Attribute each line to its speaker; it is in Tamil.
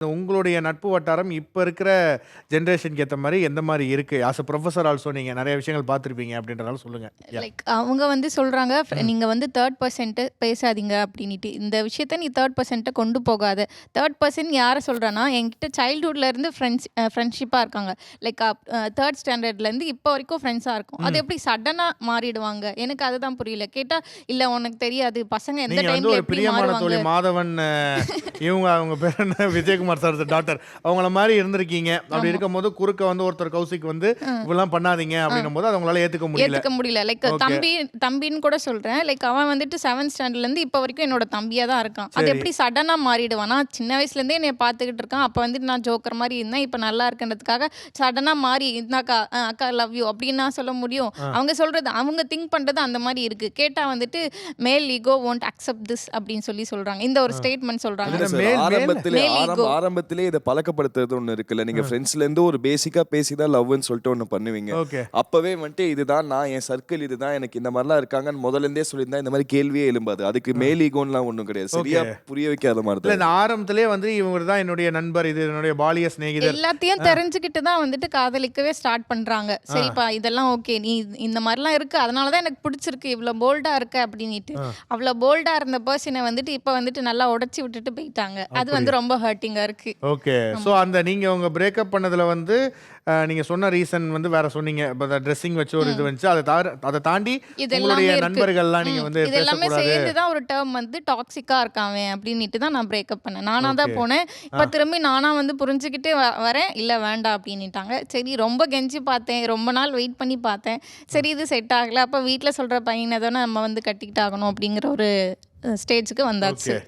Speaker 1: உங்களுடைய நட்பு வட்டாரம் இப்ப இருக்கிற ஜெனரேஷனுக்கு ஏத்த மாரி எந்த மாரி இருக்கு? ஆஸ் அ புரொஃபசர் ஆல்சோ நீங்க நெறைய விஷயங்கள் பார்த்திருப்பீங்க அப்படின்றனால சொல்லுங்க. யா.
Speaker 2: லைக் அவங்க வந்து சொல்றாங்க,
Speaker 1: ம்.
Speaker 2: நீங்க வந்து தேர்ட் பெர்சன்ட்ட பேசாதீங்க அப்படின்னிட்டு. இந்த விஷயத்த நீ தேர்ட் பெர்சன்ட்ட கொண்டு போகாத. தேர்ட் பெர்சன் யார சொல்றேன்னா, என்கிட்ட சைல்ட்ஹுட்ல இருந்து ஃப்ரெண்ட்ஷிப்பா இருக்காங்க. லைக் தேர்ட் ஸ்டாண்டர்ட்லேருந்து இப்போ வரைக்கும் ஃப்ரெண்ட்ஸா இருக்கோம். அது
Speaker 1: ம்.
Speaker 2: எப்படி சடனா மாறிடுவாங்க? எனக்கு அதுதான் புரியல. கேட்டா, இல்ல உனக்கு தெரியாது. பசங்க எந்த
Speaker 1: நீங்க வந்து
Speaker 2: டைம்ல
Speaker 1: ஒரு
Speaker 2: எப்படி
Speaker 1: பிரியமான
Speaker 2: மாறுவாங்க?
Speaker 1: தோழி மாதவன் அவங்க பேர் என்ன? Vijayakumar sir daughter. அவங்கள மாரி இருந்திருக்கீங்க. அப்படி
Speaker 2: ஆமா.
Speaker 1: இருக்கும்போது குறுக்க வந்து ஒருத்தர் கௌசிக் வந்து
Speaker 2: அ.
Speaker 1: இப்படிலாம் பண்ணாதீங்க
Speaker 2: அ.
Speaker 1: அப்படின்னும்போது அத உங்களால ஏத்துக்க முடியல.
Speaker 2: ஏத்துக்க முடியல. Like
Speaker 1: okay.
Speaker 2: தம்பின்னு கூட சொல்றேன். லைக் அவன் வந்துட்டு 7த் ஸ்டாண்டர்ட்லேருந்து இப்போ வரைக்கும் என்னோட தம்பியா தான் இருக்கான். அது
Speaker 1: சரி.
Speaker 2: எப்படி சடனா மாறிடுவான்? நான் சின்ன வயசுலேருந்தே என்னைய பார்த்துக்கிட்டு இருக்கான். அப்போ வந்துட்டு நான் ஜோக்கர் மாரி இருந்தேன். இப்போ நல்லா இருக்கன்றதுக்காக சடனா மாறி இந்தாக்கா அக்கா லவ் யூ அப்படின்னு நான் சொல்ல முடியும்?
Speaker 1: ஆ.
Speaker 2: அவங்க சொல்றது அவங்க திங்க் பண்றது அந்த மாரி இருக்கு. கேட்டா வந்துட்டு மேல் ஈகோ வோன்ட் அக்செப்ட் திஸ் அப்படின்னு சொல்றாங்க. இந்த ஒரு
Speaker 1: ஆ.
Speaker 2: ஸ்டேட்மெண்ட் சொல்றாங்க.
Speaker 1: அது
Speaker 3: இல்ல
Speaker 1: என்ன
Speaker 3: சார்.
Speaker 1: மேல் மேல்
Speaker 2: மேல் ஈகோ.
Speaker 3: ஆரம்பத்திலே இத பழக்கப்படுத்துறது ஒண்ணு இருக்குல்ல. நீங்க
Speaker 1: ம்.
Speaker 3: ஃப்ரெண்ட்ஸ்லேருந்து ஒரு பேசிக்கா பேசி தான் லவ்வுன்னு சொல்லிட்டு ஒண்ணு பண்ணுவீங்க.
Speaker 1: ஓகே.
Speaker 3: அப்பவே வந்துட்டு இதுதான் நான் என் சர்க்கிள் இதுதான் எனக்கு இந்த மாரிலாம் இருக்காங்கன்னு முதல்ல சொல்லியிருந்தா இந்த மாரி கேள்வியே எழும்பாது. அதுக்கு
Speaker 1: ஆ.
Speaker 3: மேல் ஈகோன்லாம் ஒண்ணும் கிடையாது. சரியா
Speaker 1: ஓகே.
Speaker 3: புரிய வைக்காத மாரி
Speaker 1: இல்ல
Speaker 3: தான்
Speaker 1: இந்த
Speaker 3: இது.
Speaker 1: ஆரம்பத்திலேயே வந்து இவரு தான் என்னுடைய நண்பர், இது என்னுடைய பாலிய சிநேகிதர்.
Speaker 2: எல்லாத்தையும்
Speaker 1: ஆ.
Speaker 2: தெரிஞ்சுக்கிட்டு தான் வந்துட்டு காதலிக்கவே ஸ்டார்ட் பண்றாங்க.
Speaker 1: ஆ.
Speaker 2: சரிப்பா இதெல்லாம் ஓகே. நீ இந்த மாரிலாம் இருக்கு. அதனால தான் எனக்கு பிடிச்சிருக்கு. இவ்ளோ போல்டா இருக்க அப்படின்னிட்டு.
Speaker 1: ஆ.
Speaker 2: அவ்ளோ போல்டா இருந்த பெர்சன வந்துட்டு இப்ப வந்துட்டு நல்லா உடைச்சு விட்டுட்டு போயிட்டாங்க. அது
Speaker 1: அப்படியா?
Speaker 2: வந்து ரொம்ப ஹர்ட்டிங்கா இருக்கு.
Speaker 1: ஓகே. ஸோ
Speaker 2: ஆமா.
Speaker 1: அந்த நீங்க உங்க பிரேக்கப் பண்ணதுல வந்து நீங்க சொன்ன ரீசன் வந்து வேற சொன்னீங்க. இப்ப ட்ரெஸ்ஸிங் வச்சு ஒரு இது
Speaker 2: ம்.
Speaker 1: வந்துச்சு. அத தாண்டி
Speaker 2: இது
Speaker 1: உங்களுடைய
Speaker 2: எல்லாமே இருக்கு.
Speaker 1: நண்பர்கள்லாம் நீங்க வந்து
Speaker 2: இது எல்லாமே
Speaker 1: பேசக்கூடாது.
Speaker 2: சேர்ந்து தான் ஒரு டெர்ம் வந்து டாக்ஸிக்கா இருக்கான் அவன் அப்படின்னிட்டு தான் நான் பிரேக்கப் பண்ணேன். நானா
Speaker 1: ஓகே.
Speaker 2: தான் போனேன்.
Speaker 1: ஆ.
Speaker 2: இப்ப திரும்பி நானா வந்து புரிஞ்சுகிட்டு வரேன். இல்ல வேண்டாம் அப்படின்னிட்டாங்க. சரி ரொம்ப கெஞ்சி பார்த்தேன். ரொம்ப நாள் வெயிட் பண்ணி பார்த்தேன். சரி இது செட் ஆகல. அப்ப வீட்ல சொல்ற பையன தானே நம்ம வந்து கட்டிக்கிட்டு ஆகணும் அப்படிங்கிற ஒரு ஸ்டேஜ்க்கு வந்தாச்சு.
Speaker 1: ஓகே.